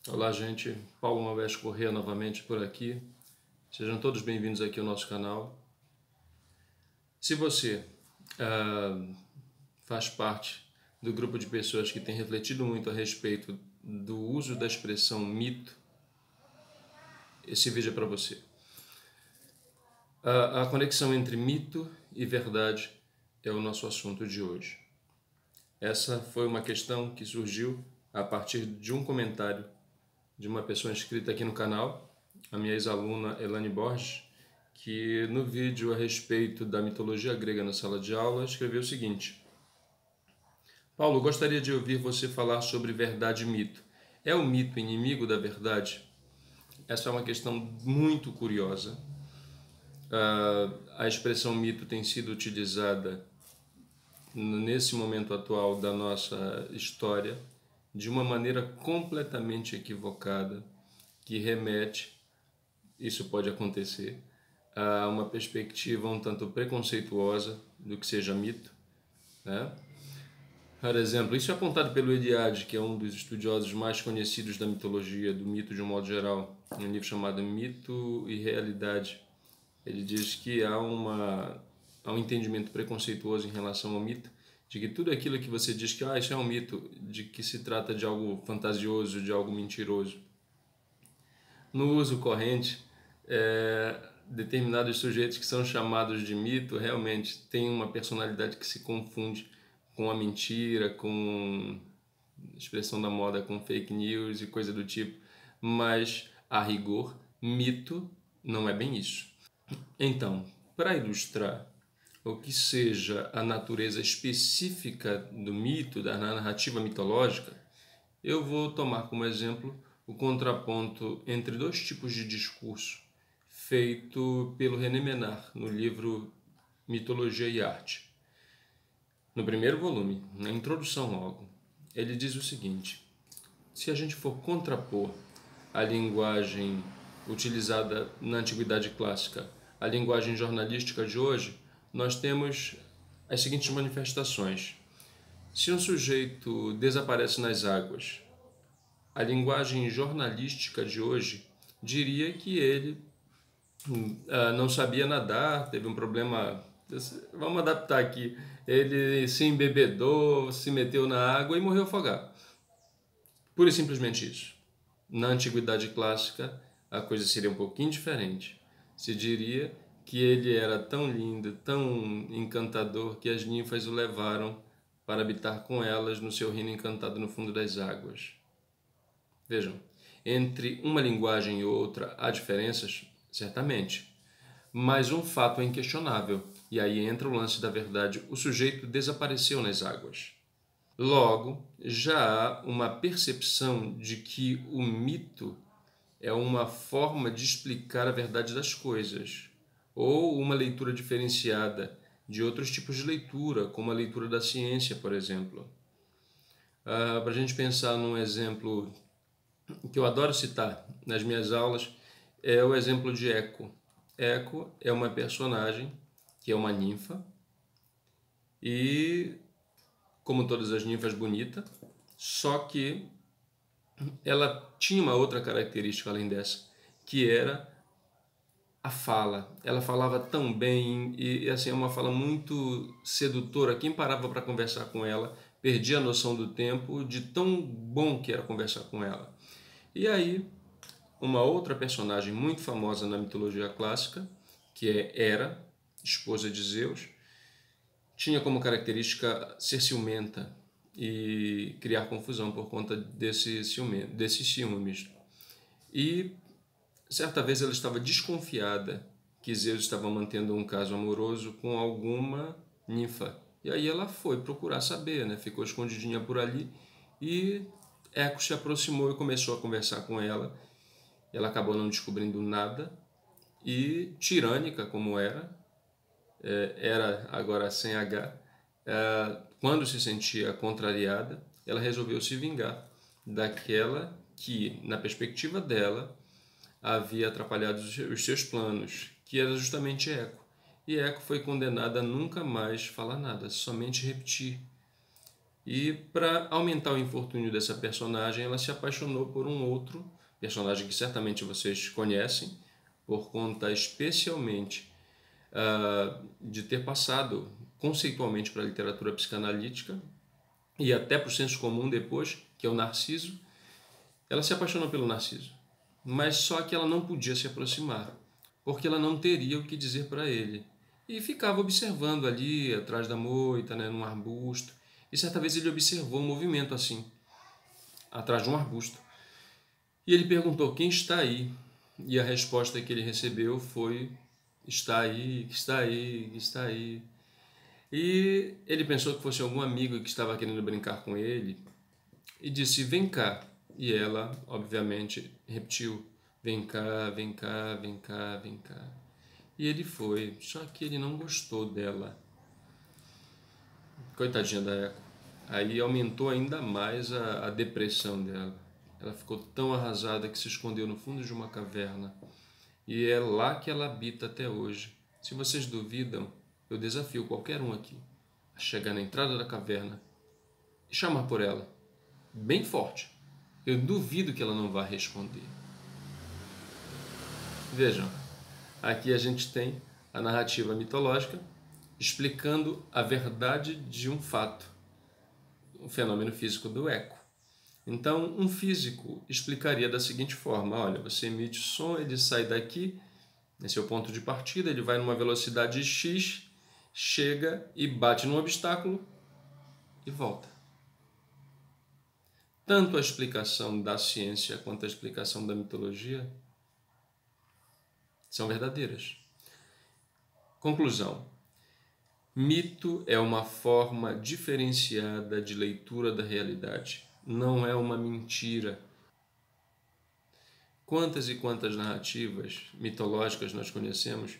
Olá, gente. Paulo Malvés Corrêa novamente por aqui. Sejam todos bem-vindos aqui ao nosso canal. Se você faz parte do grupo de pessoas que tem refletido muito a respeito do uso da expressão mito, esse vídeo é para você. A conexão entre mito e verdade é o nosso assunto de hoje. Essa foi uma questão que surgiu a partir de um comentário de uma pessoa inscrita aqui no canal, a minha ex-aluna Elane Borges, que no vídeo a respeito da mitologia grega na sala de aula escreveu o seguinte: Paulo, gostaria de ouvir você falar sobre verdade e mito. É o mito inimigo da verdade? Essa é uma questão muito curiosa. A expressão mito tem sido utilizada nesse momento atual da nossa história de uma maneira completamente equivocada, que remete, isso pode acontecer, a uma perspectiva um tanto preconceituosa do que seja mito, né? Por exemplo, isso é apontado pelo Eliade, que é um dos estudiosos mais conhecidos da mitologia, do mito de um modo geral, em um livro chamado Mito e Realidade. Ele diz que há um entendimento preconceituoso em relação ao mito, de que tudo aquilo que você diz que isso é um mito, de que se trata de algo fantasioso, de algo mentiroso. No uso corrente, determinados sujeitos que são chamados de mito realmente têm uma personalidade que se confunde com a mentira, com expressão da moda, com fake news e coisa do tipo, mas a rigor, mito não é bem isso. Então, para ilustrar o que seja a natureza específica do mito, da narrativa mitológica, eu vou tomar como exemplo o contraponto entre dois tipos de discurso feito pelo René Menard no livro Mitologia e Arte. No primeiro volume, na introdução logo, ele diz o seguinte: se a gente for contrapor a linguagem utilizada na Antiguidade Clássica à linguagem jornalística de hoje, nós temos as seguintes manifestações. Se um sujeito desaparece nas águas, a linguagem jornalística de hoje diria que ele não sabia nadar, teve um problema, vamos adaptar aqui, ele se embebedou, se meteu na água e morreu afogado. Pura e simplesmente isso. Na Antiguidade Clássica, a coisa seria um pouquinho diferente. Se diria que ele era tão lindo, tão encantador, que as ninfas o levaram para habitar com elas no seu reino encantado no fundo das águas. Vejam, entre uma linguagem e outra há diferenças? Certamente. Mas um fato é inquestionável, e aí entra o lance da verdade: o sujeito desapareceu nas águas. Logo, já há uma percepção de que o mito é uma forma de explicar a verdade das coisas, ou uma leitura diferenciada de outros tipos de leitura, como a leitura da ciência, por exemplo. Para a gente pensar num exemplo que eu adoro citar nas minhas aulas, é o exemplo de Eco. Eco é uma personagem que é uma ninfa e, como todas as ninfas, bonita, só que ela tinha uma outra característica além dessa, que era a fala. Ela falava tão bem e assim, é uma fala muito sedutora. Quem parava para conversar com ela perdia a noção do tempo, de tão bom que era conversar com ela. E aí, uma outra personagem muito famosa na mitologia clássica, que é Hera, esposa de Zeus, tinha como característica ser ciumenta e criar confusão por conta desses ciúmes. E certa vez ela estava desconfiada que Zeus estava mantendo um caso amoroso com alguma ninfa. E aí ela foi procurar saber, né? Ficou escondidinha por ali e Eco se aproximou e começou a conversar com ela. Ela acabou não descobrindo nada e, tirânica como era agora sem H, quando se sentia contrariada, ela resolveu se vingar daquela que, na perspectiva dela, havia atrapalhado os seus planos, que era justamente Eco. E Eco foi condenada a nunca mais falar nada, somente repetir. E para aumentar o infortúnio dessa personagem, ela se apaixonou por um outro personagem que certamente vocês conhecem, por conta especialmente de ter passado conceitualmente para a literatura psicanalítica e até para o senso comum depois, que é o Narciso. Ela se apaixonou pelo Narciso, mas só que ela não podia se aproximar, porque ela não teria o que dizer para ele. E ficava observando ali, atrás da moita, né, num arbusto. E certa vez ele observou um movimento assim, atrás de um arbusto. E ele perguntou: quem está aí? E a resposta que ele recebeu foi: está aí, está aí, está aí. E ele pensou que fosse algum amigo que estava querendo brincar com ele e disse: vem cá. E ela, obviamente, repetiu: vem cá, vem cá, vem cá, vem cá. E ele foi, só que ele não gostou dela. Coitadinha da Eco. Aí aumentou ainda mais a depressão dela. Ela ficou tão arrasada que se escondeu no fundo de uma caverna. E é lá que ela habita até hoje. Se vocês duvidam, eu desafio qualquer um aqui a chegar na entrada da caverna e chamar por ela, bem forte. Eu duvido que ela não vá responder. Vejam, aqui a gente tem a narrativa mitológica explicando a verdade de um fato, o fenômeno físico do eco. Então, um físico explicaria da seguinte forma: olha, você emite som, ele sai daqui, esse é o ponto de partida, ele vai numa velocidade x, chega e bate num obstáculo e volta. Tanto a explicação da ciência quanto a explicação da mitologia são verdadeiras. Conclusão: mito é uma forma diferenciada de leitura da realidade. Não é uma mentira. Quantas e quantas narrativas mitológicas nós conhecemos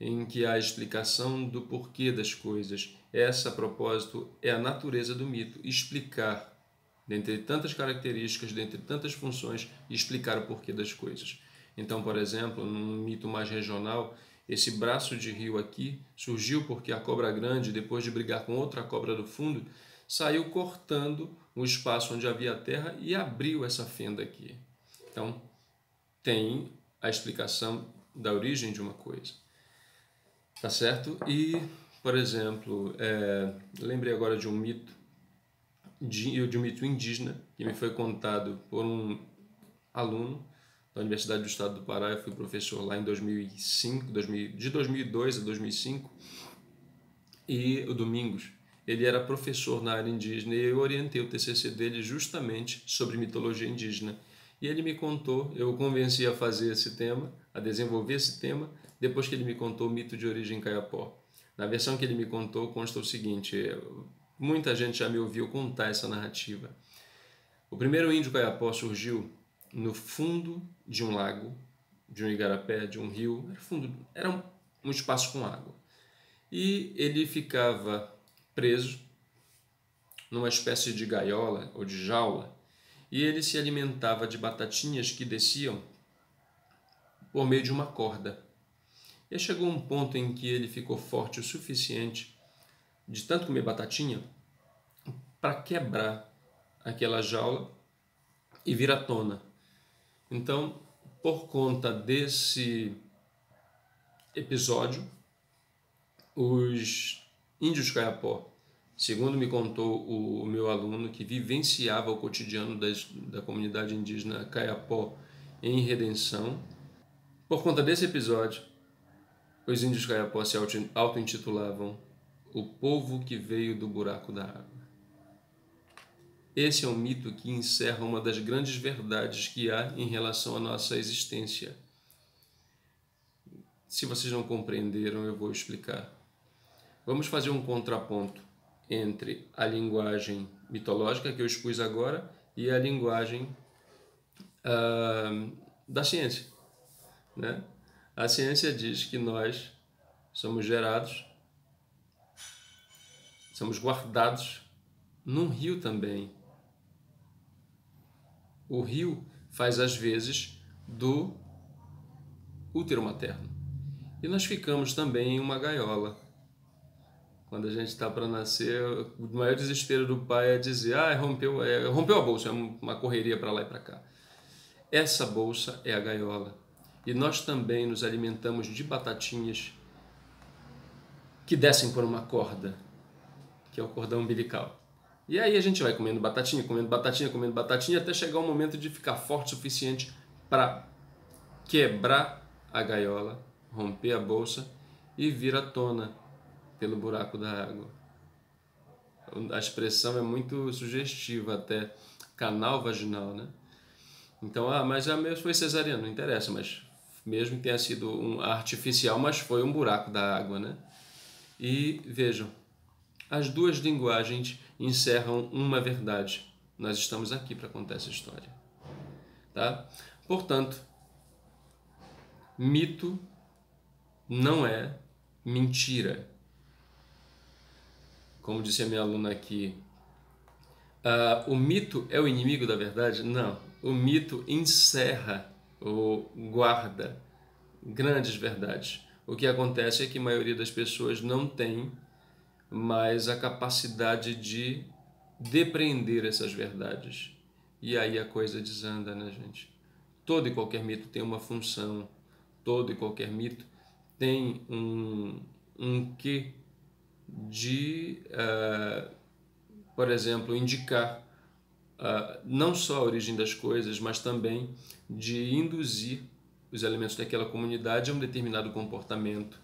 em que há a explicação do porquê das coisas? Essa, a propósito, é a natureza do mito: explicar, dentre tantas características, dentre tantas funções, explicar o porquê das coisas. Então, por exemplo, num mito mais regional, esse braço de rio aqui surgiu porque a cobra grande, depois de brigar com outra cobra do fundo, saiu cortando o espaço onde havia terra e abriu essa fenda aqui. Então, tem a explicação da origem de uma coisa. Tá certo? E, por exemplo, lembrei agora de um mito, de um mito indígena, que me foi contado por um aluno da Universidade do Estado do Pará. Eu fui professor lá em 2005, de 2002 a 2005, e o Domingos, ele era professor na área indígena e eu orientei o TCC dele justamente sobre mitologia indígena. E ele me contou, eu o convenci a fazer esse tema, a desenvolver esse tema, depois que ele me contou o mito de origem caiapó. Na versão que ele me contou consta o seguinte: muita gente já me ouviu contar essa narrativa. O primeiro índio caiapó surgiu no fundo de um lago, de um igarapé, de um rio. Era um espaço com água. E ele ficava preso numa espécie de gaiola ou de jaula, e ele se alimentava de batatinhas que desciam por meio de uma corda. E chegou um ponto em que ele ficou forte o suficiente, de tanto comer batatinha, para quebrar aquela jaula e vir à tona. Então, por conta desse episódio, os índios caiapó, segundo me contou o meu aluno que vivenciava o cotidiano da comunidade indígena caiapó em Redenção, por conta desse episódio, os índios caiapó se auto-intitulavam o povo que veio do buraco da água. Esse é um mito que encerra uma das grandes verdades que há em relação à nossa existência. Se vocês não compreenderam, eu vou explicar. Vamos fazer um contraponto entre a linguagem mitológica que eu expus agora e a linguagem da ciência, né? A ciência diz que nós somos gerados, somos guardados num rio também. O rio faz as vezes do útero materno. E nós ficamos também em uma gaiola. Quando a gente está para nascer, o maior desespero do pai é dizer: ah, rompeu a bolsa, é uma correria para lá e para cá. Essa bolsa é a gaiola. E nós também nos alimentamos de batatinhas que descem por uma corda, que é o cordão umbilical. E aí a gente vai comendo batatinha, comendo batatinha, comendo batatinha, até chegar o momento de ficar forte o suficiente para quebrar a gaiola, romper a bolsa e vir à tona pelo buraco da água. A expressão é muito sugestiva, até canal vaginal, né? Então, mas a mesmo foi cesariana, não interessa, mas mesmo que tenha sido um artificial, mas foi um buraco da água, né? E vejam, as duas linguagens encerram uma verdade. Nós estamos aqui para contar essa história, tá? Portanto, mito não é mentira. Como disse a minha aluna aqui, o mito é o inimigo da verdade? Não. O mito encerra ou guarda grandes verdades. O que acontece é que a maioria das pessoas não tem mais a capacidade de depreender essas verdades. E aí a coisa desanda, né, gente? Todo e qualquer mito tem uma função. Todo e qualquer mito tem um quê de, por exemplo, indicar não só a origem das coisas, mas também de induzir os elementos daquela comunidade a um determinado comportamento.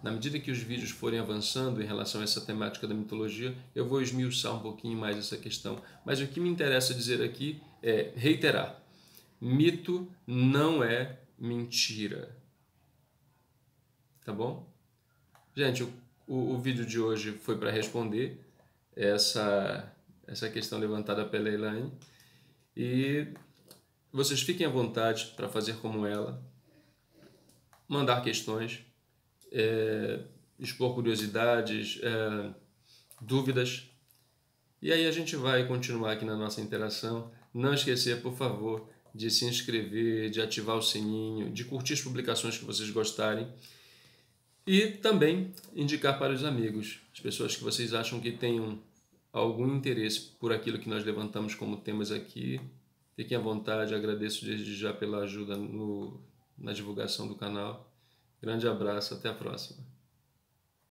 Na medida que os vídeos forem avançando em relação a essa temática da mitologia, eu vou esmiuçar um pouquinho mais essa questão. Mas o que me interessa dizer aqui é reiterar: mito não é mentira. Tá bom? Gente, o vídeo de hoje foi para responder essa questão levantada pela Elaine. E vocês fiquem à vontade para fazer como ela, mandar questões, expor curiosidades, dúvidas. E aí a gente vai continuar aqui na nossa interação. Não esquecer, por favor, de se inscrever, de ativar o sininho, de curtir as publicações que vocês gostarem. E também indicar para os amigos, as pessoas que vocês acham que tenham algum interesse por aquilo que nós levantamos como temas aqui. Fiquem à vontade, agradeço desde já pela ajuda na divulgação do canal. Grande abraço, até a próxima.